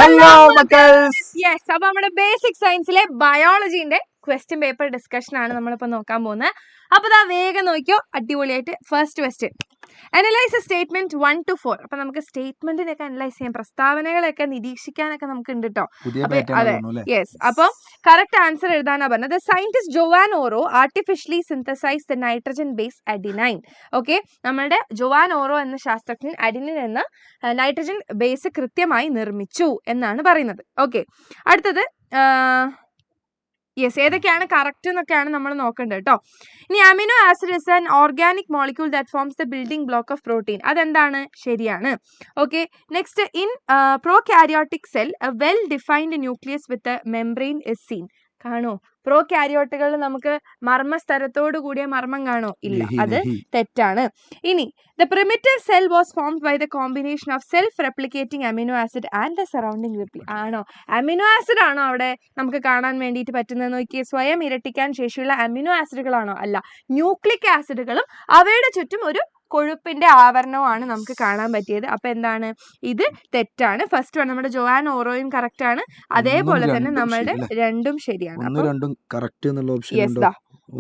Hello മക്കൾസ്. Yes, അപ്പൊ നമ്മുടെ basic സയൻസിലെ ബയോളജിന്റെ question paper discussion ആണ് നമ്മളിപ്പോ നോക്കാൻ പോകുന്നത്. അപ്പൊ ദാ വേഗം നോക്കിയോ, അടിപൊളിയായിട്ട്. First question, analyse statement 1 to 4. അപ്പൊ നമുക്ക് സ്റ്റേറ്റ്മെന്റിനൊക്കെ അനലൈസ് ചെയ്യാം, പ്രസ്താവനകളൊക്കെ നിരീക്ഷിക്കാനൊക്കെ നമുക്ക് ഉണ്ട് കേട്ടോ. അതെ, യെസ്. അപ്പൊ കറക്റ്റ് ആൻസർ എഴുതാനാ പറഞ്ഞത്. Scientist Joan Oro artificially synthesise the nitrogen base adenine. Okay, നമ്മളുടെ ജോവാൻ ഓറോ എന്ന ശാസ്ത്രജ്ഞൻ അഡിനിൻ എന്ന നൈട്രജൻ ബേസ് കൃത്യമായി നിർമ്മിച്ചു എന്നാണ് പറയുന്നത്. ഓക്കെ, അടുത്തത് യെസ്, ഏതൊക്കെയാണ് കറക്റ്റ് എന്നൊക്കെയാണ് നമ്മൾ നോക്കേണ്ടത് കേട്ടോ. ഇനി amino acid is an organic molecule that forms the building block of protein. അതെന്താണ്? ശരിയാണ്. Okay, next, in prokaryotic cell A well defined nucleus with membrane is scene. കാണോ? പ്രോകാരിയോട്ടുകളിൽ നമുക്ക് മർമ്മസ്തരത്തോടു കൂടിയ മർമ്മം കാണോ? ഇല്ല, അത് തെറ്റാണ്. ഇനി the primitive cell was formed by the combination of self replicating amino acid and the surrounding reply. ആണോ? അമിനോ ആസിഡ് ആണോ അവിടെ നമുക്ക് കാണാൻ വേണ്ടിയിട്ട് പറ്റുന്നത്? നോക്കിയേ, സ്വയം ഇരട്ടിക്കാൻ ശേഷിയുള്ള അമിനോ ആസിഡുകളാണോ? അല്ല, ന്യൂക്ലിക് ആസിഡുകളും അവയുടെ ചുറ്റും ഒരു കൊഴുപ്പിന്റെ ആവരണമാണ് നമുക്ക് കാണാൻ പറ്റിയത്. അപ്പൊ എന്താണ്? ഇത് തെറ്റാണ്. ഫസ്റ്റ് വൺ നമ്മുടെ ജോവാൻ ഓറോയും കറക്റ്റ് ആണ്, അതേപോലെ തന്നെ നമ്മുടെ രണ്ടും ശരിയാണ്. യെസ്,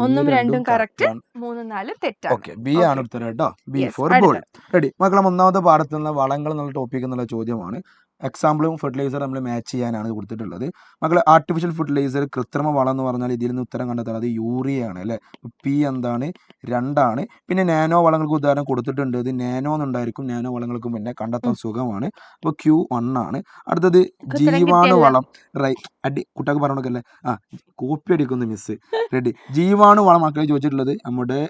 ഒന്നും രണ്ടും കറക്റ്റ്, 3, 4 തെറ്റാണ്. ബി ആണ് ഉത്തരം കേട്ടോ. B four ball. റെഡി മക്കളെ, ഒന്നാമത്തെ പാഠത്തിൽ നിന്ന് വളങ്ങൾ എന്നുള്ള ടോപ്പിക് എന്നുള്ള ചോദ്യമാണ്. എക്സാമ്പിളും ഫെർട്ടിലൈസർ നമ്മൾ മാച്ച് ചെയ്യാനാണ് കൊടുത്തിട്ടുള്ളത്. മക്കളെ, ആർട്ടിഫിഷ്യൽ ഫെർട്ടിലൈസർ കൃത്രിമ വളം എന്ന് പറഞ്ഞാൽ ഇതിൽ നിന്ന് ഉത്തരം കണ്ടെത്താൻ അത് യൂറിയ ആണ് അല്ലേ. പി എന്താണ്? 2 ആണ്. പിന്നെ നാനോ വളങ്ങൾക്ക് ഉദാഹരണം കൊടുത്തിട്ടുണ്ട്, ഇത് നാനോ എന്നുണ്ടായിരിക്കും. നാനോ വളങ്ങൾക്ക് പിന്നെ കണ്ടെത്താൻ സുഖമാണ്. അപ്പോൾ Q 1 ആണ്. അടുത്തത് ജീവാണു വളം. കുട്ടികൾക്ക് പറഞ്ഞോക്കല്ലേ, കോപ്പി അടിക്കുന്നു മിസ്. റെഡി, ജീവാണു വളം മക്കളെ ചോദിച്ചിട്ടുള്ളത് നമ്മുടെ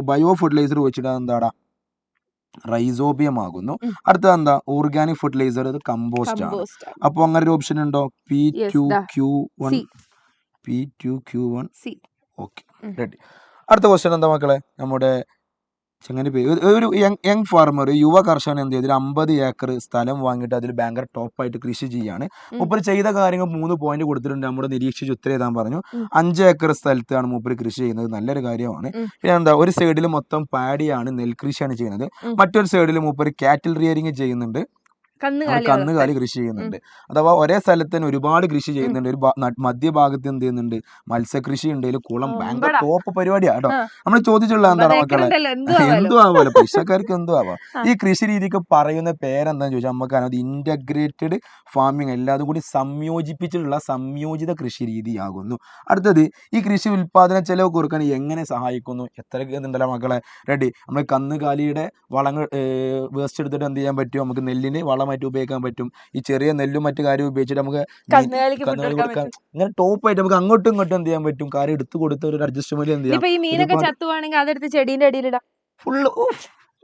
ബയോ ഫെർട്ടിലൈസർ വെച്ചിട്ട് എന്താടാ? റൈസോബിയം ആകുന്നു. അടുത്തത് എന്താ? ഓർഗാനിക് ഫെർട്ടിലൈസർ, അത് കമ്പോസ്റ്റ് ആണ്. അപ്പൊ അങ്ങനെ ഒരു ഓപ്ഷൻ ഉണ്ടോ? P2Q1. Okay, ready. അടുത്ത ക്വസ്റ്റ്യൻ എന്താ മക്കളെ? നമ്മുടെ ചങ്ങനെ ഒരു യങ് ഫാർമർ, യുവ കർഷകൻ എന്ത് ചെയ്തു? 50 ഏക്കർ സ്ഥലം വാങ്ങിയിട്ട് അതിൽ ഭയങ്കര ടോപ്പായിട്ട് കൃഷി ചെയ്യാണ്. മൂപ്പര് ചെയ്ത കാര്യങ്ങൾ 3 പോയിന്റ് കൊടുത്തിട്ടുണ്ട്. നമ്മുടെ നിരീക്ഷിച്ച് ഉത്തരം എഴുതാൻ പറഞ്ഞു. 5 ഏക്കർ സ്ഥലത്താണ് മൂപ്പര് കൃഷി ചെയ്യുന്നത്, നല്ലൊരു കാര്യമാണ്. പിന്നെ എന്താ? ഒരു സൈഡിൽ മൊത്തം പാടിയാണ്, നെൽകൃഷിയാണ് ചെയ്യുന്നത്. മറ്റൊരു സൈഡിൽ മൂപ്പര് കാറ്റിൽ റിയറിങ് ചെയ്യുന്നുണ്ട്, കന്നുകാലി കൃഷി ചെയ്യുന്നുണ്ട്. അഥവാ ഒരേ സ്ഥലത്ത് തന്നെ ഒരുപാട് കൃഷി ചെയ്യുന്നുണ്ട്. ഒരു മധ്യഭാഗത്ത് എന്ത് ചെയ്യുന്നുണ്ട്? മത്സ്യകൃഷി ഉണ്ട്, കുളം. ഭയങ്കര ടോപ്പ് പരിപാടിയാ കേട്ടോ. നമ്മൾ ചോദിച്ചുള്ള എന്താണ് മക്കളെ? എന്തും ആവാലോ, പൈസക്കാർക്ക് എന്തും ആവാം. ഈ കൃഷി രീതിക്ക് പറയുന്ന പേരെന്താന്ന് ചോദിച്ചാൽ നമുക്ക് അത് ഇന്റഗ്രേറ്റഡ് ഫാമിംഗ്, എല്ലാതും കൂടി സംയോജിപ്പിച്ചിട്ടുള്ള സംയോജിത കൃഷി രീതിയാകുന്നു. അടുത്തത്, ഈ കൃഷി ഉൽപാദന ചെലവ് കുറക്കാൻ എങ്ങനെ സഹായിക്കുന്നു? എത്ര ഉണ്ടല്ലോ മക്കളെ. റെഡി, നമ്മൾ കന്നുകാലിയുടെ വളങ്ങൾ വേസ്റ്റ് എടുത്തിട്ട് എന്ത് ചെയ്യാൻ പറ്റും? നമുക്ക് നെല്ലിന് വളമായിട്ട് ഉപയോഗിക്കാൻ പറ്റും. ഈ ചെറിയ നെല്ലും മറ്റു കാര്യം ഉപയോഗിച്ചിട്ട് നമുക്ക് കന്നുകാലി കൊടുക്കാൻ ഇങ്ങനെ ടോപ്പായിട്ട് നമുക്ക് അങ്ങോട്ടും ഇങ്ങോട്ടും എന്ത് ചെയ്യാൻ പറ്റും? കാര്യം എടുത്തു കൊടുത്ത ഒരു അഡ്ജസ്റ്റ്മെന്റ് എന്ത് ചെയ്യാം? ഫുള്ള്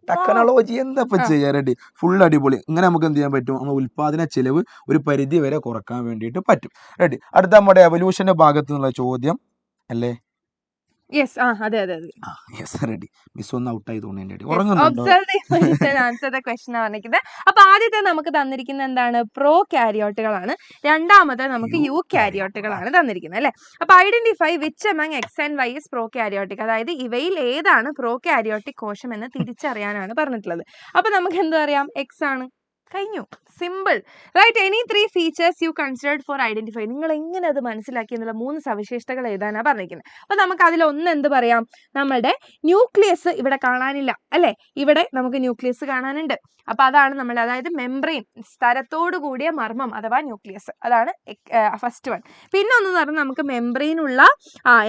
ടെക്നോളജി എന്താ ചെയ്യാ. റെഡി, ഫുൾ അടിപൊളി. ഇങ്ങനെ നമുക്ക് എന്ത് ചെയ്യാൻ പറ്റും? നമ്മൾ ഉൽപാദന ചെലവ് ഒരു പരിധി വരെ കുറക്കാൻ വേണ്ടിയിട്ട് പറ്റും. റെഡി, അടുത്ത നമ്മുടെ എവല്യൂഷന്റെ ഭാഗത്തു നിന്നുള്ള ചോദ്യം അല്ലേ? യെസ്, അതെ അതെ അതെ. Yes, ready. മിസ് ഒന്ന് ഔട്ടായി തോന്നുന്നുണ്ട്. അപ്പൊ ആദ്യത്തെ നമുക്ക് തന്നിരിക്കുന്ന എന്താണ്? പ്രോ കാരിയോട്ടുകളാണ്. രണ്ടാമത്തെ നമുക്ക് യു കാരിയോട്ടുകളാണ് തന്നിരിക്കുന്നത് അല്ലെ. അപ്പൊ identify which among X and Y is prokaryotic. അതായത് ഇവയിൽ ഏതാണ് പ്രോ കാരിയോട്ടിക് കോശം എന്ന് തിരിച്ചറിയാനാണ് പറഞ്ഞിട്ടുള്ളത്. അപ്പൊ നമുക്ക് എന്താ അറിയാം? എക്സ് ആണ്. കഴിഞ്ഞു, simple, right. Any 3 features you considered for identify. നിങ്ങൾ എങ്ങനെ അത് മനസ്സിലാക്കി എന്നുള്ള 3 സവിശേഷതകൾ എഴുതാനാ പറഞ്ഞിരിക്കുന്നത്. അപ്പൊ നമുക്ക് അതിൽ ഒന്ന് എന്ത് പറയാം? നമ്മളുടെ ന്യൂക്ലിയസ് ഇവിടെ കാണാനില്ല അല്ലെ. ഇവിടെ നമുക്ക് ന്യൂക്ലിയസ് കാണാനുണ്ട്. അപ്പൊ അതാണ് നമ്മൾ, അതായത് മെംബ്രെയിൻ, സ്ഥലത്തോടു കൂടിയ മർമ്മം അഥവാ ന്യൂക്ലിയസ്, അതാണ് ഫസ്റ്റ് വൺ. പിന്നെ ഒന്ന് പറഞ്ഞാൽ നമുക്ക് മെംബ്രെയിനുള്ള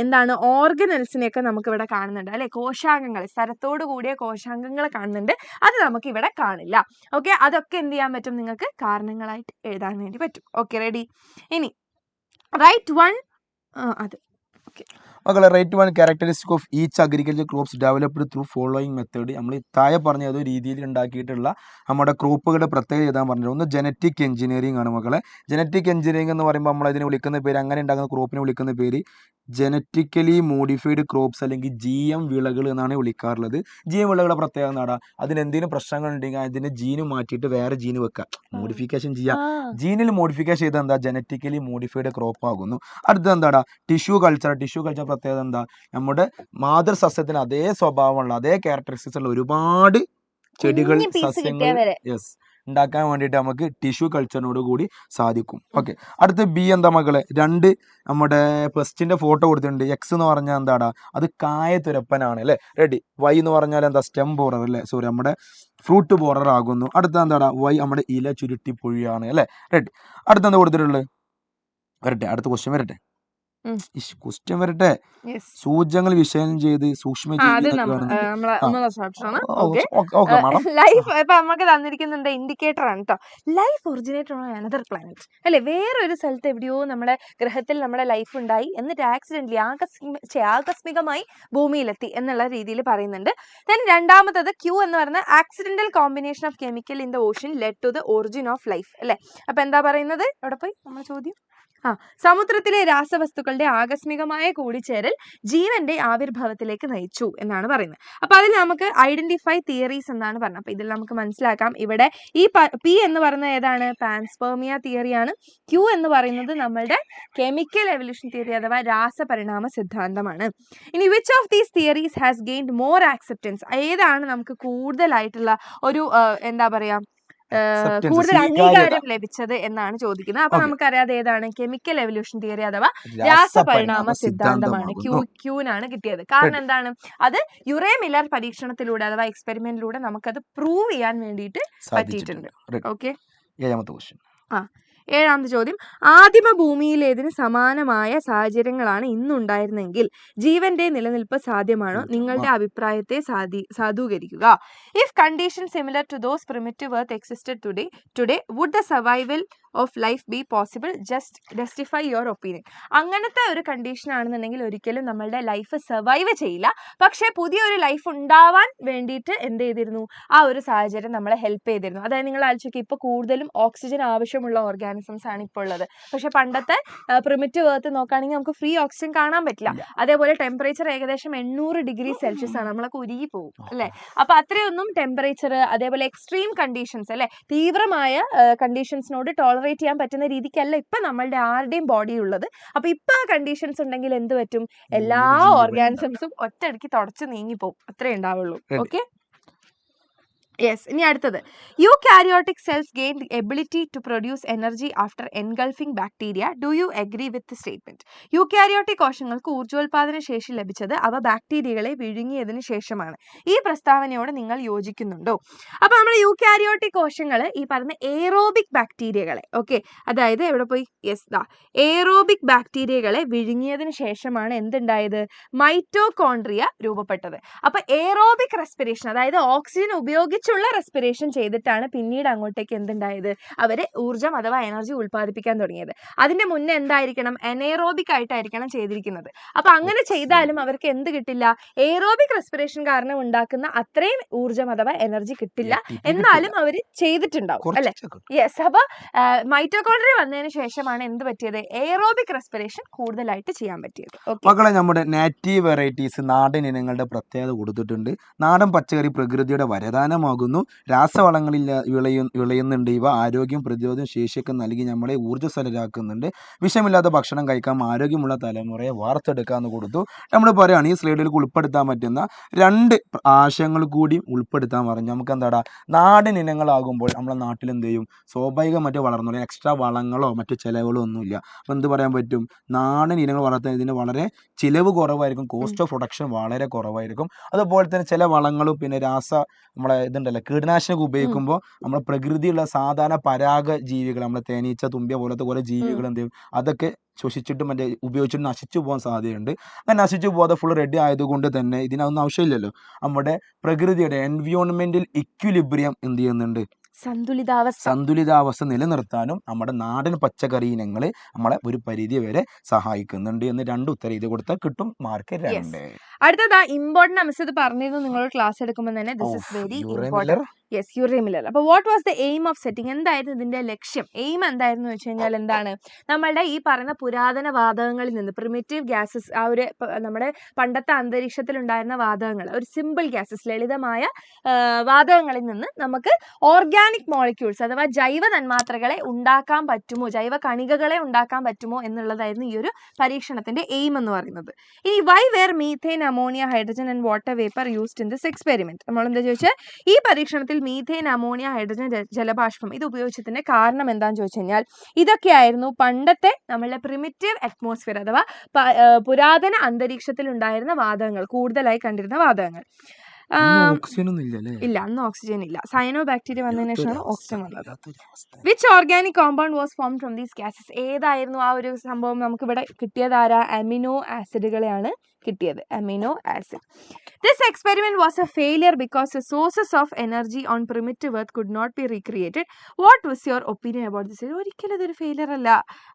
എന്താണ്? ഓർഗനൽസിനെയൊക്കെ നമുക്ക് ഇവിടെ കാണുന്നുണ്ട് അല്ലെ. കോശാംഗങ്ങൾ, സ്ഥലത്തോടു കൂടിയ കോശാംഗങ്ങൾ കാണുന്നുണ്ട്. അത് നമുക്ക് ഇവിടെ കാണില്ല. ഓക്കെ, അതൊക്കെ എന്ത് ചെയ്യാൻ പറ്റും? നിങ്ങൾക്ക് കാരണങ്ങളായിട്ട് എഴുതാൻ വേണ്ടി പറ്റും. Okay, ready. ഇനി റൈറ്റ് വൺ. അത് ഓക്കെ മക്കളെ, write 1 characteristic of each agriculture crops developed through following method. നമ്മൾ താഴെ പറഞ്ഞ ഏതോ രീതിയിൽ ഉണ്ടാക്കിയിട്ടുള്ള നമ്മുടെ ക്രോപ്പുകളുടെ പ്രത്യേകത എഴുതാൻ പറഞ്ഞത്. ഒന്ന് ജനറ്റിക് എഞ്ചിനീയറിംഗ് ആണ് മക്കളെ. ജനറ്റിക് എഞ്ചിനീയറിംഗ് എന്ന് പറയുമ്പോൾ നമ്മൾ അതിനെ വിളിക്കുന്ന പേര്, അങ്ങനെ ഉണ്ടാകുന്ന ക്രോപ്പിനെ വിളിക്കുന്ന പേര് ജനറ്റിക്കലി മോഡിഫൈഡ് ക്രോപ്സ് അല്ലെങ്കിൽ GM വിളകൾ എന്നാണ് വിളിക്കാറുള്ളത്. GM വിളകളുടെ പ്രത്യേകത എന്നാണ്? അതിന് എന്തെങ്കിലും പ്രശ്നങ്ങൾ ഉണ്ടെങ്കിൽ അതിന്റെ ജീന് മാറ്റിയിട്ട് വേറെ ജീന് വെക്കുക, മോഡിഫിക്കേഷൻ ചെയ്യാം. ജീനിൽ മോഡിഫിക്കേഷൻ ചെയ്താൽ എന്താ? ജനറ്റിക്കലി മോഡിഫൈഡ് ക്രോപ്പ് ആകുന്നു. അടുത്തത് എന്താടാ? Tissue culture. ടിഷ്യൂ കൾച്ചർ പ്രത്യേകത എന്താ? നമ്മുടെ മാതൃസസ്യത്തിന് അതേ സ്വഭാവമുള്ള, അതേ ക്യാരക്ടറിസ്റ്റിക്സ് ഉള്ള ഒരുപാട് ചെടികൾ, സസ്യങ്ങൾ, ഉണ്ടാക്കാൻ വേണ്ടിയിട്ട് നമുക്ക് ടിഷ്യൂ കൾച്ചറിനോട് കൂടി സാധിക്കും. ഓക്കെ, അടുത്ത് ബി എന്താ മക്കളെ, രണ്ട് നമ്മുടെ പെസ്റ്റിന്റെ ഫോട്ടോ കൊടുത്തിട്ടുണ്ട്. എക്സ് എന്ന് പറഞ്ഞാൽ എന്താടാ, അത് കായതുരപ്പനാണ് അല്ലേ. റെഡി. വൈ എന്ന് പറഞ്ഞാൽ എന്താ, സ്റ്റെം ബോറർ അല്ലേ, സോറി നമ്മുടെ ഫ്രൂട്ട് ബോറർ ആകുന്നു. അടുത്ത എന്താടാ, വൈ നമ്മുടെ ഇല ചുരുട്ടി പൊഴിയാണ് അല്ലേ. റെഡി. അടുത്ത എന്താ കൊടുത്തിട്ടുള്ളത്, വരട്ടെ അടുത്ത ക്വസ്റ്റ്യൻ വരട്ടെ. ക്വസ്റ്റ്യൻ വരട്ടെ. Yes. സൂചകങ്ങൾ വിശകലനം ചെയ്ത് അത് ലൈഫ് ഇപ്പൊ നമുക്ക് തന്നിരിക്കുന്നുണ്ട് ഇൻഡിക്കേറ്റർ ആണ് കേട്ടോ. Life originated on another planet അല്ലെ, വേറൊരു സ്ഥലത്ത് എവിടെയോ നമ്മുടെ ഗ്രഹത്തിൽ നമ്മുടെ ലൈഫ് ഉണ്ടായി, എന്നിട്ട് ആക്സിഡന്റലി ആകസ്മികമായി ഭൂമിയിലെത്തി എന്നുള്ള രീതിയിൽ പറയുന്നുണ്ട്. ദെൻ രണ്ടാമത്തത് ക്യൂ എന്ന് പറയുന്ന accidental combination of chemical in the ocean led to the origin of life അല്ലെ. അപ്പൊ എന്താ പറയുന്നത്, എവിടെ പോയി നമ്മുടെ ചോദ്യം, സമുദ്രത്തിലെ രാസവസ്തുക്കളുടെ ആകസ്മികമായ കൂടിച്ചേരൽ ജീവന്റെ ആവിർഭാവത്തിലേക്ക് നയിച്ചു എന്നാണ് പറയുന്നത്. അപ്പൊ അതിൽ നമുക്ക് ഐഡന്റിഫൈ തിയറീസ് എന്നാണ് പറഞ്ഞത്. അപ്പൊ ഇതിൽ നമുക്ക് മനസ്സിലാക്കാം, ഇവിടെ ഈ പി എന്ന് പറയുന്നത് ഏതാണ്, പാൻസ്പെർമിയ തിയറിയാണ്. ക്യൂ എന്ന് പറയുന്നത് നമ്മളുടെ കെമിക്കൽ എവല്യൂഷൻ തിയറി അഥവാ രാസപരിണാമ സിദ്ധാന്തമാണ്. ഇനി which of these theories has gained more acceptance, ഏതാണ് നമുക്ക് കൂടുതലായിട്ടുള്ള ഒരു എന്താ പറയാ കൂടുതൽ അംഗീകാരം ലഭിച്ചത് എന്നാണ് ചോദിക്കുന്നത്. അപ്പൊ നമുക്കറിയാതെ ഏതാണ്, കെമിക്കൽ എവല്യൂഷൻ തിയറി അഥവാ രാസപരിണാമ സിദ്ധാന്തമാണ്. ക്യൂനാണ് കിട്ടിയത്. കാരണം എന്താണ്, അത് യുറേ മില്ലർ പരീക്ഷണത്തിലൂടെ അഥവാ എക്സ്പെരിമെന്റിലൂടെ നമുക്കത് പ്രൂവ് ചെയ്യാൻ വേണ്ടിയിട്ട് പറ്റിയിട്ടുണ്ട്. ഓക്കെ, ഏഴാമത്തെ ചോദ്യം, ആദിമ ഭൂമിയിലേതിന് സമാനമായ സാഹചര്യങ്ങളാണ് ഇന്നുണ്ടായിരുന്നെങ്കിൽ ജീവന്റെ നിലനിൽപ്പ് സാധ്യമാണോ, നിങ്ങളുടെ അഭിപ്രായത്തെ സാധൂകരിക്കുക. If condition similar to those primitive earth existed today would the survival of life be possible, justify your opinion. അങ്ങനത്തെ ഒരു കണ്ടീഷൻ ആണെന്നുണ്ടെങ്കിൽ ഒരിക്കലും നമ്മളുടെ ലൈഫ് സർവൈവ് ചെയ്യില്ല. പക്ഷേ പുതിയൊരു ലൈഫ് ഉണ്ടാവാൻ വേണ്ടിയിട്ട് എന്ത് ചെയ്തിരുന്നു, ആ ഒരു സാഹചര്യം നമ്മളെ ഹെൽപ്പ് ചെയ്തിരുന്നു. അതായത് നിങ്ങൾ ആലോചിക്കുക, ഇപ്പോൾ കൂടുതലും ഓക്സിജൻ ആവശ്യമുള്ള ഓർഗാനിസംസ് ആണ് ഇപ്പോൾ ഉള്ളത്. പക്ഷെ പണ്ടത്തെ പ്രിമിറ്റീവ് എർത്ത് നോക്കുകയാണെങ്കിൽ നമുക്ക് ഫ്രീ ഓക്സിജൻ കാണാൻ പറ്റില്ല. അതേപോലെ ടെമ്പറേച്ചർ ഏകദേശം 800 ഡിഗ്രി സെൽഷ്യസ് ആണ്, നമ്മളൊക്കെ ഉരുകി പോകും അല്ലേ. അപ്പൊ അത്രയൊന്നും ടെമ്പറേച്ചർ, അതേപോലെ എക്സ്ട്രീം കണ്ടീഷൻസ് അല്ലെ, തീവ്രമായ കണ്ടീഷൻസിനോട് ടോളറേറ്റ് ചെയ്യാൻ പറ്റുന്ന രീതിക്കല്ല ഇപ്പൊ നമ്മളുടെ ആരുടെയും ബോഡി ഉള്ളത്. അപ്പൊ ഇപ്പൊ ആ കണ്ടീഷൻസ് ഉണ്ടെങ്കിൽ എന്ത് പറ്റും, എല്ലാ ഓർഗാനിസംസും ഒറ്റയടിക്ക് തുടച്ച് നീങ്ങി പോകും, അത്രേ ഉണ്ടാവുള്ളൂ. Okay, yes. ഇനി അടുത്തത്, eukaryotic cells gain ability to produce energy after engulfing bacteria. Do you agree with statement? Eukaryotic കോശങ്ങൾക്ക് ഊർജ്ജോൽപാദന ശേഷി ലഭിച്ചത് അവ ബാക്ടീരിയകളെ വിഴുങ്ങിയതിനു ശേഷമാണ്. ഈ പ്രസ്താവനയോട് നിങ്ങൾ യോജിക്കുന്നുണ്ടോ? അപ്പൊ നമ്മുടെ യൂകാരിയോട്ടിക് കോശങ്ങൾ ഈ പറയുന്ന എയറോബിക് ബാക്ടീരിയകളെ, ഓക്കെ, അതായത് എവിടെ പോയി, യെസ്, എയറോബിക് ബാക്ടീരിയകളെ വിഴുങ്ങിയതിനു ശേഷമാണ് എന്തുണ്ടായത്, മൈറ്റോകോൺട്രിയ രൂപപ്പെട്ടത്. അപ്പൊ എയറോബിക് റെസ്പിറേഷൻ, അതായത് ഓക്സിജൻ ഉപയോഗിച്ചുള്ള റെസ്പിറേഷൻ ചെയ്തിട്ടാണ് പിന്നീട് അങ്ങോട്ടേക്ക് എന്തുണ്ടായത്, അവര് ഊർജ്ജം അഥവാ എനർജി ഉൽപ്പാദിപ്പിക്കാൻ തുടങ്ങിയത്. അതിന്റെ മുന്നേ എന്തായിരിക്കണം, എനേറോബിക് ആയിട്ടായിരിക്കണം ചെയ്തിരിക്കുന്നത്. അപ്പൊ അങ്ങനെ ചെയ്താലും അവർക്ക് എന്ത് കിട്ടില്ല, എയറോബിക് റെസ്പിറേഷൻ കാരണം ഉണ്ടാക്കുന്ന അത്രയും ഊർജ്ജം അഥവാ എനർജി കിട്ടില്ല. എന്നാലും അവര് ചെയ്തിട്ടുണ്ടാവും അല്ലെ. യെസ്. അപ്പൊ മൈറ്റോകോൺട്രിയ വന്നതിന് ശേഷമാണ് എന്ത് പറ്റിയത്, എയറോബിക് റെസ്പിറേഷൻ കൂടുതലായിട്ട് ചെയ്യാൻ പറ്റിയത്. മക്കളെ, നമ്മുടെ നാറ്റീവ് വെറൈറ്റീസ് നാടൻ ഇനങ്ങളുടെ പ്രത്യേകത കൊടുത്തിട്ടുണ്ട്. നാടൻ പച്ചക്കറി പ്രകൃതിയുടെ വരദാനമാകുന്നു. രാസവളങ്ങളിൽ വിളയുന്നുണ്ട്. ഇവ ആരോഗ്യം, പ്രതിരോധം, ശേഷിയൊക്കെ നൽകി നമ്മളെ ഊർജ്ജസ്വലരാക്കുന്നുണ്ട്. വിഷമില്ലാത്ത ഭക്ഷണം കഴിക്കാം, ആരോഗ്യമുള്ള തലമുറയെ വാർത്തെടുക്കാമെന്ന് കൊടുത്തു. നമ്മൾ പറയുകയാണ് ഈ സ്ലൈഡിലേക്ക് ഉൾപ്പെടുത്താൻ പറ്റുന്ന 2 ആശയങ്ങൾ കൂടി ഉൾപ്പെടുത്താൻ പറഞ്ഞു. നമുക്ക് എന്താടാ, നാടൻ ഇനങ്ങളാകുമ്പോൾ നമ്മളെ നാട്ടിൽ എന്ത് ചെയ്യും, സ്വാഭാവികമായിട്ട് വളർന്നു, എക്സ്ട്രാ വളങ്ങളോ മറ്റു ചിലവുകളോ ഒന്നുമില്ല. അപ്പം എന്ത് പറയാൻ പറ്റും, നാടൻ ഇനങ്ങൾ വളർത്തുന്നതിന് വളരെ ചിലവ് കുറവായിരിക്കും, കോസ്റ്റ് ഓഫ് പ്രൊഡക്ഷൻ വളരെ കുറവായിരിക്കും. അതുപോലെ തന്നെ ചില വളങ്ങളും പിന്നെ നമ്മളെ ഇതുണ്ടല്ലോ കീടനാശിനികൾ ഉപയോഗിക്കുമ്പോൾ നമ്മുടെ പ്രകൃതിയുള്ള സാധാരണ പരാഗ ജീവികൾ, നമ്മളെ തേനീച്ച, തുമ്പിയ പോലത്തെ കുറെ ജീവികൾ എന്ത് ചെയ്യും, അതൊക്കെ ശ്വസിച്ചിട്ട് മറ്റേ ഉപയോഗിച്ചിട്ട് നശിച്ചു പോകാൻ സാധ്യതയുണ്ട്. അങ്ങനെ നശിച്ചു പോകാതെ ഫുൾ റെഡി ആയതുകൊണ്ട് തന്നെ ഇതിനൊന്നും ആവശ്യമില്ലല്ലോ. നമ്മുടെ പ്രകൃതിയുടെ എൻവിയോൺമെന്റൽ ഇക്വിലിബ്രിയം എന്ത് ചെയ്യുന്നുണ്ട്, സന്തുലിതാവസ്ഥ നിലനിർത്താനും നമ്മുടെ നാടൻ പച്ചക്കറി ഇനങ്ങൾ നമ്മളെ ഒരു പരിധി വരെ സഹായിക്കുന്നുണ്ട് എന്ന് 2 ഉത്തരം ഇത് കൊടുത്താൽ കിട്ടും, മാർക്ക് 2. അടുത്തതാ ഇമ്പോർട്ടന്റ് അംശം, ഇത് പറഞ്ഞിരുന്നു നിങ്ങളോട് ക്ലാസ് എടുക്കുമ്പോൾ തന്നെ, this is very important. Yes, Urey Miller. അപ്പൊ what was the aim of setting, എന്തായിരുന്നു ഇതിന്റെ ലക്ഷ്യം, എയിം എന്തായിരുന്നു വെച്ച് കഴിഞ്ഞാൽ എന്താണ്, നമ്മളുടെ ഈ പറയുന്ന പുരാതന വാതകങ്ങളിൽ നിന്ന്, പ്രിമിറ്റീവ് ഗ്യാസസ്, ആ ഒരു നമ്മുടെ പണ്ടത്തെ അന്തരീക്ഷത്തിൽ ഉണ്ടായിരുന്ന വാതകങ്ങൾ, ഒരു സിമ്പിൾ ഗ്യാസസ്, ലളിതമായ വാതകങ്ങളിൽ നിന്ന് നമുക്ക് ഓർഗാനിക് മോളിക്യൂൾസ് അഥവാ ജൈവ തന്മാത്രകളെ ഉണ്ടാക്കാൻ പറ്റുമോ, ജൈവ കണികകളെ ഉണ്ടാക്കാൻ പറ്റുമോ എന്നുള്ളതായിരുന്നു ഈ ഒരു പരീക്ഷണത്തിന്റെ എയിം എന്ന് പറയുന്നത്. ഇനി why were methane, ammonia, hydrogen and water vapour used in this experiment, നമ്മൾ എന്താ ചോദിച്ചാൽ ഈ പരീക്ഷണത്തിൽ മീഥേൻ, അമോണിയ, ഹൈഡ്രജൻ, ജലബാഷ്പം ഇത് ഉപയോഗിച്ചതിന്റെ കാരണം എന്താണെന്ന് ചോദിച്ചു കഴിഞ്ഞാൽ ഇതൊക്കെയായിരുന്നു പണ്ടത്തെ നമ്മളുടെ പ്രിമിറ്റീവ് അറ്റ്മോസ്ഫിയർ അഥവാ പുരാതന അന്തരീക്ഷത്തിൽ ഉണ്ടായിരുന്ന വാതകങ്ങൾ, കൂടുതലായി കണ്ടിരുന്ന വാതകങ്ങൾ. ഓക്സിജൻ ഒന്നും ഇല്ലല്ലേ? ഇല്ല, അന്ന് ഓക്സിജൻ ഇല്ല. സയനോ ബാക്ടീരിയ വന്നതിന് ശേഷമാണ് ഓക്സിജൻ വന്നത്. വല്ലാത്തൊരവസ്ഥ. Which organic compound was form from these gases? ഏതായിരുന്നു ആ ഒരു സംഭവം? നമുക്ക് ഇവിടെ കിട്ടിയത് ആരാ? അമിനോ ആസിഡുകളെയാണ് കിട്ടിയത്, amino acid. This experiment was a failure because the sources of energy on primitive earth could not be recreated. What was your opinion about this? ഒരിക്കലും ഇതൊരു ഫെയിലിയർ അല്ല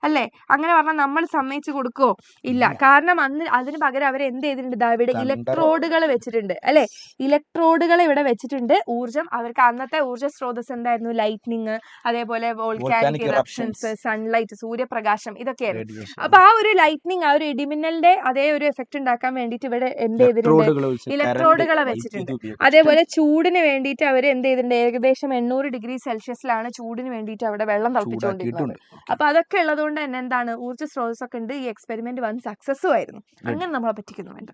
അല്ലേ? അങ്ങനെ പറഞ്ഞാൽ നമ്മൾ സമ്മതിച്ചു കൊടുക്കോ? ഇല്ല. കാരണം അന്ന് അതിന് പകരം അവർ എന്ത് ചെയ്തിട്ടുണ്ട്? ഇവിടെ ഇലക്ട്രോഡുകൾ വെച്ചിട്ടുണ്ട് അല്ലെ? ഇലക്ട്രോഡുകൾ ഇവിടെ വെച്ചിട്ടുണ്ട്. ഊർജം, അവർക്ക് അന്നത്തെ ഊർജ്ജ സ്രോതസ് എന്തായിരുന്നു? ലൈറ്റ്നിങ്, അതേപോലെ വോൾക്കാനിക് ഇറപ്ഷൻസ്, സൺലൈറ്റ്, സൂര്യപ്രകാശം, ഇതൊക്കെയായിരുന്നു. അപ്പൊ ആ ഒരു ലൈറ്റ്നിങ്, ആ ഒരു ഇടിമിന്നലിന്റെ അതേ ഒരു എഫക്ട് ഉണ്ടാക്കാൻ വേണ്ടിയിട്ട് ഇവിടെ എന്ത് ചെയ്തിട്ടുണ്ട്? ഇലക്ട്രോഡുകളെ വെച്ചിട്ടുണ്ട്. അതേപോലെ ചൂടിന് വേണ്ടിയിട്ട് അവർ എന്ത് ചെയ്തിട്ടുണ്ട്? ഏകദേശം 800 ഡിഗ്രി സെൽഷ്യസിലാണ് ചൂടിന് വേണ്ടിയിട്ട് അവിടെ വെള്ളം തിളപ്പിച്ചുകൊണ്ടിരിക്കുന്നത്. അപ്പൊ അതൊക്കെ ഉള്ളതുകൊണ്ട് തന്നെ എന്താണ്? ഊർജ്ജ സ്രോതസ് ഒക്കെ ഉണ്ട്. ഈ എക്സ്പെരിമെന്റ് വൻ സക്സസ്സും ആയിരുന്നു. അങ്ങനെ നമ്മളെ പറ്റിക്കുന്നു വേണ്ട.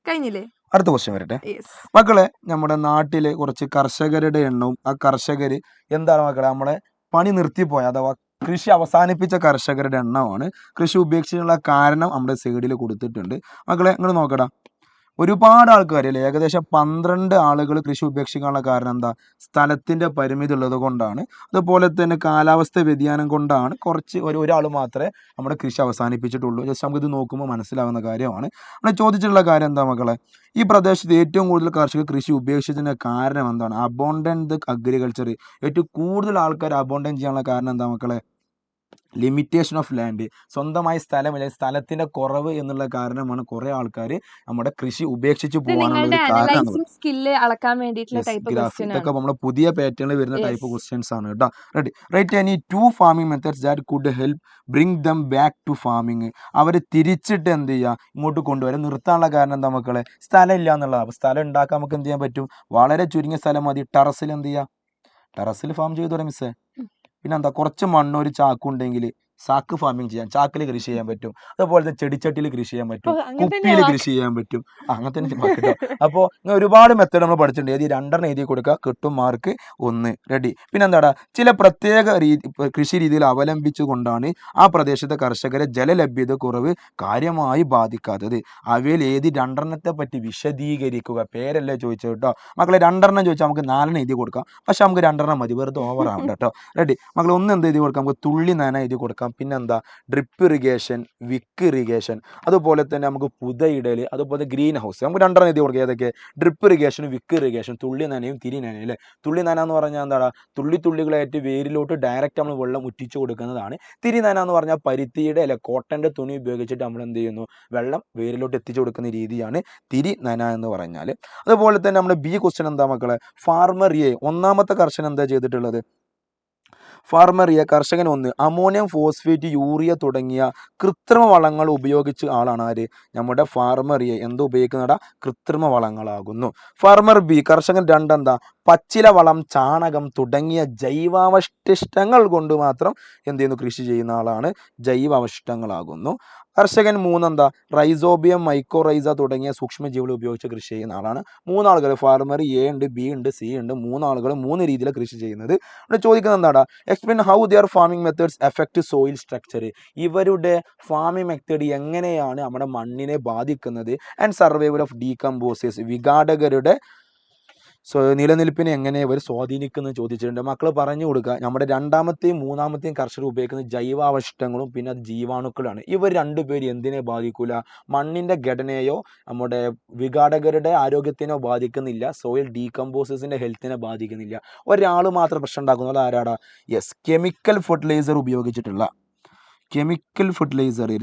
കഴിഞ്ഞില്ലേ? അടുത്ത ക്വസ്റ്റ്യൻ വരട്ടെ മക്കളെ. നമ്മുടെ നാട്ടിലെ കുറച്ച് കർഷകരുടെ എണ്ണവും ആ കർഷകര് എന്താണ് മക്കളെ നമ്മളെ പണി നിർത്തിപ്പോയ അഥവാ കൃഷി അവസാനിപ്പിച്ച കർഷകരുടെ എണ്ണമാണ്. കൃഷി ഉപേക്ഷിച്ചുള്ള കാരണം നമ്മുടെ സൈഡിൽ കൊടുത്തിട്ടുണ്ട് മക്കളെ. നിങ്ങൾ നോക്കടാ, ഒരുപാട് ആൾക്കാർ അല്ലേ, ഏകദേശം 12 ആളുകൾ കൃഷി ഉപേക്ഷിക്കാനുള്ള കാരണം എന്താ? സ്ഥലത്തിൻ്റെ പരിമിതി ഉള്ളത് കൊണ്ടാണ്. അതുപോലെ തന്നെ കാലാവസ്ഥ വ്യതിയാനം കൊണ്ടാണ്. കുറച്ച് ഒരാൾ മാത്രമേ നമ്മുടെ കൃഷി അവസാനിപ്പിച്ചിട്ടുള്ളൂ. ജസ്റ്റ് നമുക്കിത് നോക്കുമ്പോൾ മനസ്സിലാവുന്ന കാര്യമാണ്. നമ്മൾ ചോദിച്ചിട്ടുള്ള കാര്യം എന്താ മക്കളെ? ഈ പ്രദേശത്ത് ഏറ്റവും കൂടുതൽ കർഷകർ കൃഷി ഉപേക്ഷിച്ചതിൻ്റെ കാരണം എന്താണ്? അബോണ്ടന്റ് അഗ്രികൾച്ചർ. ഏറ്റവും കൂടുതൽ ആൾക്കാർ അബോണ്ടന്റ് ചെയ്യാനുള്ള കാരണം എന്താ മക്കളെ? ലിമിറ്റേഷൻ ഓഫ് ലാൻഡ്, സ്വന്തമായി സ്ഥലമില്ല, സ്ഥലത്തിന്റെ കുറവ് എന്നുള്ള കാരണമാണ് കുറെ ആൾക്കാർ നമ്മുടെ കൃഷി ഉപേക്ഷിച്ച് പോകാനുള്ള ഒരു കാരണം. ഇതൊക്കെ നമ്മുടെ പുതിയ പാറ്റേണിൽ വരുന്ന ടൈപ്പ് ക്വസ്റ്റ്യൻസ് ആണ് കേട്ടോ. Ready? Write any 2 farming methods that could help bring them back to farming. അവർ തിരിച്ചിട്ട് എന്ത് ചെയ്യുക? ഇങ്ങോട്ട് കൊണ്ടുവരാൻ. നിർത്താനുള്ള കാരണം എന്താ മക്കളെ? സ്ഥലം ഇല്ല എന്നുള്ളത്. അപ്പോൾ സ്ഥലം ഉണ്ടാക്കാൻ നമുക്ക് എന്ത് ചെയ്യാൻ പറ്റും? വളരെ ചുരുങ്ങിയ സ്ഥലം മതി. ടെറസിൽ എന്ത് ചെയ്യുക? ടെറസിൽ ഫാം ചെയ്തു തുടങ്ങി മിസ്സേ. പിന്നെന്താ? കുറച്ച് മണ്ണ്, ഒരു ചാക്കുണ്ടെങ്കിൽ ചാക്ക് ഫാമിങ് ചെയ്യാം. ചാക്കിൽ കൃഷി ചെയ്യാൻ പറ്റും. അതുപോലെ തന്നെ ചെടിച്ചട്ടിയിൽ കൃഷി ചെയ്യാൻ പറ്റും, കുപ്പിയിൽ കൃഷി ചെയ്യാൻ പറ്റും. അങ്ങനെ തന്നെ കേട്ടോ. അപ്പോൾ ഒരുപാട് മെത്തേഡ് നമ്മൾ പഠിച്ചിട്ടുണ്ട്. ഏത് 2 എഴുതി കൊടുക്കുക, കിട്ടും മാർക്ക് 1. റെഡി? പിന്നെ എന്താടാ? ചില പ്രത്യേക കൃഷി രീതിയിൽ അവലംബിച്ചുകൊണ്ടാണ് ആ പ്രദേശത്തെ കർഷകരെ ജലലഭ്യത കുറവ് കാര്യമായി ബാധിക്കാത്തത്. അവയിൽ ഏത് 2 പറ്റി വിശദീകരിക്കുക. പേരല്ലേ ചോദിച്ചത് കേട്ടോ മക്കളെ. 2 ചോദിച്ചാൽ നമുക്ക് 4 എഴുതി കൊടുക്കാം. പക്ഷെ നമുക്ക് 2 മതി, വെറുതെ ഓവറാണ് കേട്ടോ. റെഡി മക്കളെ? 1 എന്ത് എഴുതി കൊടുക്കാം? നമുക്ക് തുള്ളി നന എഴുതി കൊടുക്കാം. പിന്നെന്താ? ഡ്രിപ്പ് ഇറിഗേഷൻ, വിക്ക് ഇറിഗേഷൻ, അതുപോലെ തന്നെ നമുക്ക് പുതയിടൽ, അതുപോലെ ഗ്രീൻ ഹൗസ്. നമുക്ക് 2 എഴുതി കൊടുക്കുക. ഏതൊക്കെ? ഡ്രിപ്പ് ഇറിഗേഷൻ, വിക്ക് ഇറിഗേഷൻ, തുള്ളി നനയും തിരി നനയും അല്ലേ? തുള്ളി നന എന്ന് പറഞ്ഞാൽ എന്താടാ? തുള്ളികളായിട്ട് വേരിലോട്ട് ഡയറക്റ്റ് നമ്മൾ വെള്ളം ഉറ്റിച്ചു കൊടുക്കുന്നതാണ്. തിരി നന എന്ന് പറഞ്ഞാൽ പരുത്തിയുടെ അല്ലെ കോട്ടന്റെ തുണി ഉപയോഗിച്ചിട്ട് നമ്മൾ എന്ത് ചെയ്യുന്നു? വെള്ളം വേരിലോട്ട് എത്തിച്ചു കൊടുക്കുന്ന രീതിയാണ് തിരി നന എന്ന് പറഞ്ഞാൽ. അതുപോലെ തന്നെ നമ്മുടെ ബി ക്വസ്റ്റ്യൻ എന്താ മക്കളെ? ഫാർമർ എ, 1ാമത്തെ കർഷകൻ എന്താ ചെയ്തിട്ടുള്ളത്? ഫാർമർ എ കർഷകൻ 1 അമോണിയം ഫോസ്ഫേറ്റ്, യൂറിയ തുടങ്ങിയ കൃത്രിമ വളങ്ങൾ ഉപയോഗിച്ച് ആളാണ് ആര്? നമ്മുടെ ഫാർമർ എ എന്ത് ഉപയോഗിക്കുന്നതാ? കൃത്രിമ വളങ്ങളാകുന്നു. ഫാർമർ ബി കർഷകൻ 2 എന്താ? പച്ചില വളം, ചാണകം തുടങ്ങിയ ജൈവാവശിഷ്ടങ്ങൾ കൊണ്ട് മാത്രം എന്ത് ചെയ്യുന്നു? കൃഷി ചെയ്യുന്ന ആളാണ്. ജൈവാവശിഷ്ടങ്ങളാകുന്നു. കർഷകൻ 3 എന്താ? റൈസോബിയം, മൈക്കോറൈസ തുടങ്ങിയ സൂക്ഷ്മജീവികൾ ഉപയോഗിച്ച് കൃഷി ചെയ്യുന്ന ആളാണ്. 3 ആളുകൾ ഫാർമർ എ ഉണ്ട്, ബി ഉണ്ട്, സി ഉണ്ട്. 3 ആളുകൾ 3 രീതിയിൽ കൃഷി ചെയ്യുന്നത്. ഇവിടെ ചോദിക്കുന്നത് എന്താടാ? Explain how their farming methods effect soil structure. ഇവരുടെ ഫാമിംഗ് മെത്തേഡ് എങ്ങനെയാണ് നമ്മുടെ മണ്ണിനെ ബാധിക്കുന്നത്? ആൻഡ് സർവൈവൽ ഓഫ് ഡീകമ്പോസേഴ്സ്, വിഘാടകരുടെ നിലനിൽപ്പിനെ എങ്ങനെ ഇവർ സ്വാധീനിക്കുന്നത് ചോദിച്ചിട്ടുണ്ട്. മക്കൾ പറഞ്ഞു കൊടുക്കുക. നമ്മുടെ 2ാമത്തെയും 3ാമത്തെയും കർഷകർ ഉപയോഗിക്കുന്ന ജൈവാവശിഷ്ടങ്ങളും പിന്നെ അത് ജീവാണുക്കളാണ്. ഇവർ 2 പേര് എന്തിനെ ബാധിക്കൂല? മണ്ണിന്റെ ഘടനയോ നമ്മുടെ വിഘാടകരുടെ ആരോഗ്യത്തിനോ ബാധിക്കുന്നില്ല. സോയിൽ ഡീകമ്പോസേഴ്സിന്റെ ഹെൽത്തിനെ ബാധിക്കുന്നില്ല. ഒരാൾ മാത്രം പ്രശ്നം ഉണ്ടാക്കുന്നത് ആരാടാ? യെസ്, കെമിക്കൽ ഫെർട്ടിലൈസർ ഉപയോഗിച്ചിട്ടുള്ള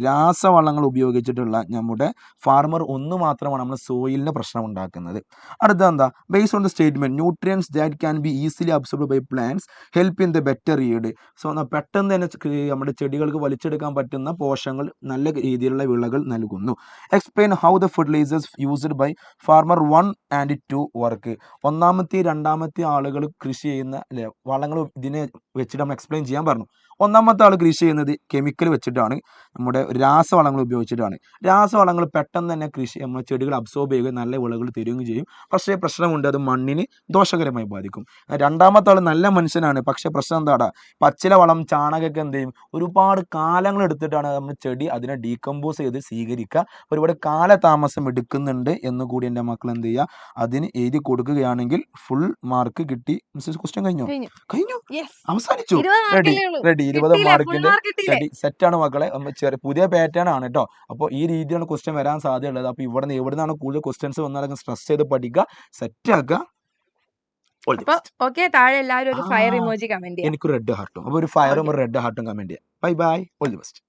രാസവളങ്ങൾ ഉപയോഗിച്ചിട്ടുള്ള നമ്മുടെ ഫാർമർ 1 മാത്രമാണ് നമ്മുടെ സോയിലിന് പ്രശ്നം ഉണ്ടാക്കുന്നത്. അടുത്ത എന്താ? Based on the statement nutrients that can be easily absorbed by plants help in the better yield. So പെട്ടെന്ന് തന്നെ നമ്മുടെ ചെടികൾക്ക് വലിച്ചെടുക്കാൻ പറ്റുന്ന പോഷകങ്ങൾ നല്ല രീതിയിലുള്ള വിളകൾ നൽകുന്നു. Explain how the fertilisers used by farmer 1 and 2 work. 1ാമത്തെ 2ാമത്തെ ആളുകൾ കൃഷി ചെയ്യുന്ന അല്ലെ വളങ്ങൾ ഇതിനെ വെച്ചിട്ട് നമ്മൾ എക്സ്പ്ലെയിൻ ചെയ്യാൻ പറഞ്ഞു. ഒന്നാമത്തെ ആൾ കൃഷി ചെയ്യുന്നത് കെമിക്കൽ വെച്ചിട്ടാണ്, നമ്മുടെ രാസവളങ്ങൾ ഉപയോഗിച്ചിട്ടാണ്. രാസവളങ്ങൾ പെട്ടെന്ന് തന്നെ നമ്മുടെ ചെടികൾ അബ്സോർബ് ചെയ്യുകയും നല്ല വിളകൾ തരികയും ചെയ്യും. പക്ഷേ പ്രശ്നമുണ്ട്, അത് മണ്ണിന് ദോഷകരമായി ബാധിക്കും. രണ്ടാമത്തെ ആൾ നല്ല മനുഷ്യനാണ്, പക്ഷെ പ്രശ്നം എന്താടാ, പച്ചില വളം ചാണകമൊക്കെ എന്ത് ചെയ്യും, ഒരുപാട് കാലങ്ങൾ എടുത്തിട്ടാണ് നമ്മൾ ചെടി അതിനെ ഡീകമ്പോസ് ചെയ്ത് സ്വീകരിക്കുക. ഒരുപാട് കാലതാമസം എടുക്കുന്നുണ്ട് എന്നുകൂടി എൻ്റെ മക്കൾ എന്ത് ചെയ്യുക, അതിന് എഴുതി കൊടുക്കുകയാണെങ്കിൽ ഫുൾ മാർക്ക് കിട്ടി. ക്വസ്റ്റ്യൻ കഴിഞ്ഞു, അവസാനിച്ചു. റെഡി റെഡി 20 മാർക്കിന്റെ റെഡി സെറ്റാണ് മക്കളെ. പുതിയ പാറ്റേൺ ആണ് കേട്ടോ. അപ്പോൾ ഈ രീതിയാണ് ക്വസ്റ്റ്യൻ വരാൻ സാധ്യതയുള്ളത്. അപ്പോൾ എവിടെ നിന്നാണ് കൂടുതൽ ക്വസ്റ്റ്യൻസ് വന്നാലും സ്ട്രെസ് ചെയ്ത് പഠിക്കുക, സെറ്റ് ആക്കുക. താഴെ എല്ലാവരും ഒരു ഫയർ ഇമോജി കമന്റ് ചെയ്യാം. എനിക്ക് റെഡ് ഹാർട്ടും, അപ്പോൾ ഒരു ഫയറും ഒരു റെഡ് ഹാർട്ടും കമന്റ് ചെയ്യാം. Bye bye, all the best.